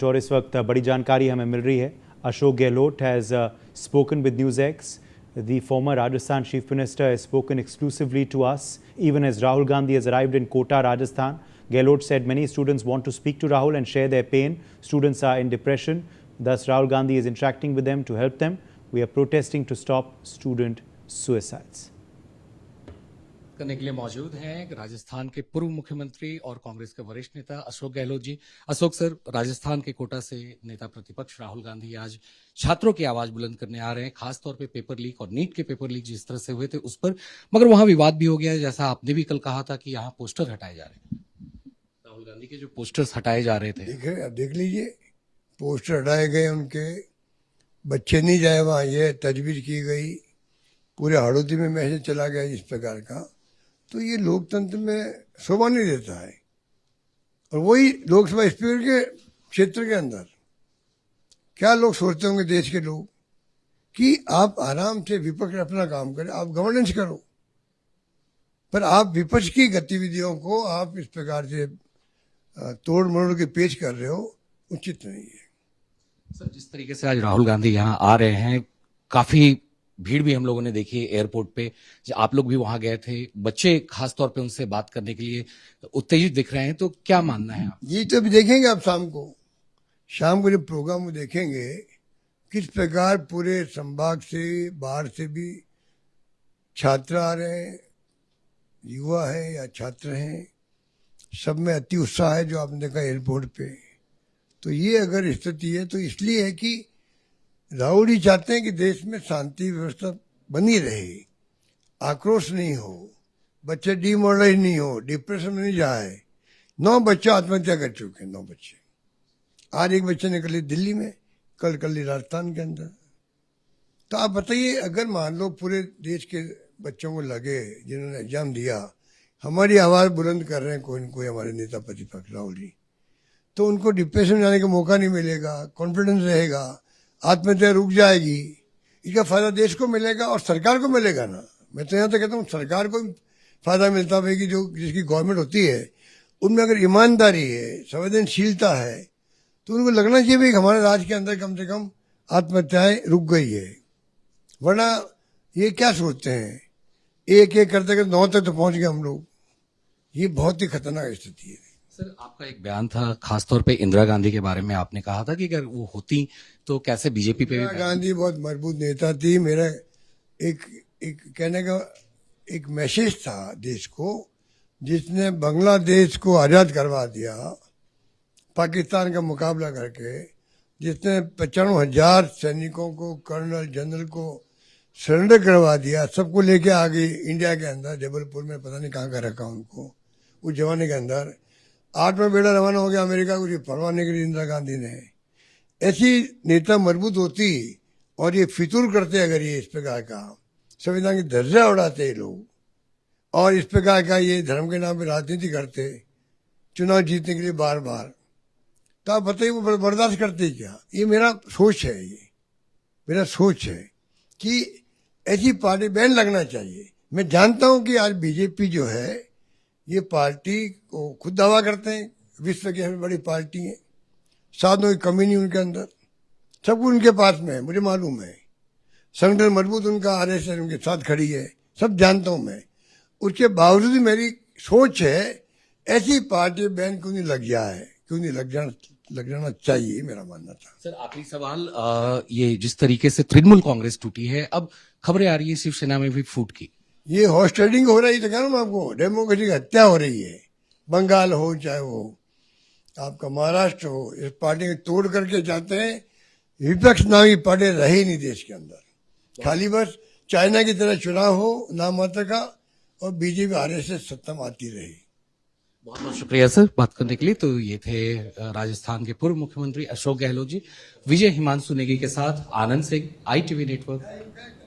और इस वक्त बड़ी जानकारी हमें मिल रही है। Ashok Gehlot has spoken with NewsX. The former Rajasthan Chief Minister has spoken exclusively to us, even as Rahul Gandhi has arrived in Kota, Rajasthan. Gehloot said many students want to speak to Rahul and share their pain. Students are in depression. Thus, Rahul Gandhi is interacting with them to help them. We are protesting to stop student suicides. करने के लिए मौजूद हैं राजस्थान के पूर्व मुख्यमंत्री और कांग्रेस के वरिष्ठ नेता अशोक गहलोत जी। अशोक सर, राजस्थान के कोटा से नेता प्रतिपक्ष राहुल गांधी आज छात्रों की आवाज बुलंद करने आ रहे हैं, खासतौर पे पेपर लीक और नीट के पेपर लीक जिस तरह से हुए थे उस पर, मगर वहां विवाद भी हो गया है। जैसा आपने भी कल कहा था कि यहाँ पोस्टर हटाए जा रहे हैं, राहुल गांधी के जो पोस्टर्स हटाए जा रहे थे, देख लीजिए पोस्टर हटाए गए, उनके बच्चे नहीं जाए वहां, ये तजवीज की गई, पूरे हड़ौती में मैसेज चला गया इस प्रकार का। तो ये लोकतंत्र में शोभा नहीं देता है। और वही लोकसभा स्पीकर के क्षेत्र के अंदर क्या लोग सोचते होंगे देश के लोग कि आप आराम से विपक्ष अपना काम करें, आप गवर्नेंस करो, पर आप विपक्ष की गतिविधियों को आप इस प्रकार से तोड़ मरोड़ के पेश कर रहे हो, उचित नहीं है। सर, जिस तरीके से आज राहुल गांधी यहाँ आ रहे हैं, काफी भीड़ भी हम लोगों ने देखी एयरपोर्ट पे, आप लोग भी वहां गए थे, बच्चे खासतौर पे उनसे बात करने के लिए उत्तेजित दिख रहे हैं, तो क्या मानना है आप? ये तो भी देखेंगे आप शाम को जब प्रोग्राम में देखेंगे किस प्रकार पूरे संभाग से बाहर से भी छात्र आ रहे हैं, युवा है या छात्र हैं, सब में अति उत्साह है जो आपने देखा एयरपोर्ट पे। तो ये अगर स्थिति है तो इसलिए है कि राहुल जी चाहते हैं कि देश में शांति व्यवस्था बनी रहे, आक्रोश नहीं हो, बच्चे डिमोरलाइज नहीं हो, डिप्रेशन में नहीं जाए। 9 बच्चे आत्महत्या कर चुके हैं, 9 बच्चे। आज एक बच्चे ने कर ली दिल्ली में, कल कर ली राजस्थान के अंदर। तो आप बताइए, अगर मान लो पूरे देश के बच्चों को लगे जिन्होंने एग्जाम दिया, हमारी आवाज़ बुलंद कर रहे हैं कोई न कोई हमारे नेता प्रतिपक्ष राहुल जी, तो उनको डिप्रेशन में जाने का मौका नहीं मिलेगा, कॉन्फिडेंस रहेगा, आत्महत्या रुक जाएगी। इसका फायदा देश को मिलेगा और सरकार को मिलेगा ना। मैं तो यहाँ तक कहता हूँ सरकार को फायदा मिलता है कि जो जिसकी गवर्नमेंट होती है उनमें अगर ईमानदारी है, संवेदनशीलता है, तो उनको लगना चाहिए भाई हमारे राज्य के अंदर कम से कम आत्महत्याएं रुक गई है। वरना ये क्या सोचते हैं, एक एक करते करते 9 तक तो पहुंच गए हम लोग। ये बहुत ही खतरनाक स्थिति है। सर, आपका एक बयान था खासतौर पे इंदिरा गांधी के बारे में, आपने कहा था कि अगर वो होती तो कैसे बीजेपी पे। इंदिरा गांधी बहुत मजबूत नेता थी। मेरा एक कहने का एक मैसेज था देश को, जिसने बांग्लादेश को आज़ाद करवा दिया पाकिस्तान का मुकाबला करके, जिसने 95,000 सैनिकों को, कर्नल जनरल को सरेंडर करवा दिया, सबको लेके आ गई इंडिया के अंदर, जबलपुर में पता नहीं कहाँ का रखा उनको उस जमाने के अंदर। 8वां बेड़ा रवाना हो गया अमेरिका को परवाह नहीं करी इंदिरा गांधी ने। ऐसी नेता मजबूत होती और ये फितूर करते अगर ये इस प्रकार का संविधान की दर्जा उड़ाते लोग और इस प्रकार का ये धर्म के नाम पे राजनीति करते चुनाव जीतने के लिए बार बार, तो आप बताइए वो बर्दाश्त करते क्या? ये मेरा सोच है, ये मेरा सोच है कि ऐसी पार्टी बैन लगना चाहिए। मैं जानता हूं कि आज बीजेपी जो है ये पार्टी को खुद दावा करते हैं विश्व की सबसे बड़ी पार्टी है, साधनों की कमी नहीं उनके अंदर, सब कुछ उनके पास में है, मुझे मालूम है। संगठन मजबूत उनका, आरएसएस उनके साथ खड़ी है, सब जानता हूं मैं। उसके बावजूद भी मेरी सोच है ऐसी पार्टी बैन क्यों नहीं लग जाए, क्यों नहीं लग जाना चाहिए, मेरा मानना था। सर, आखिरी सवाल, ये जिस तरीके से तृणमूल कांग्रेस टूटी है, अब खबरें आ रही है शिवसेना में भी फूट की, ये हॉर्स ट्रेडिंग हो रही है, तो कह रहा हूं आपको, डेमोक्रेसी की हत्या हो रही है। बंगाल हो चाहे वो आपका महाराष्ट्र हो, इस पार्टी को तोड़ करके जाते हैं। विपक्ष नामी पार्टी रहे नहीं देश के अंदर, खाली बस चाइना की तरह चुनाव हो नाम मात्र का और बीजेपी आरएसएस सत्ता में आती रही। बहुत बहुत शुक्रिया सर बात करने के लिए। तो ये थे राजस्थान के पूर्व मुख्यमंत्री अशोक गहलोत जी। विजय हिमांशु नेगी के साथ आनंद सिंह, ITV नेटवर्क।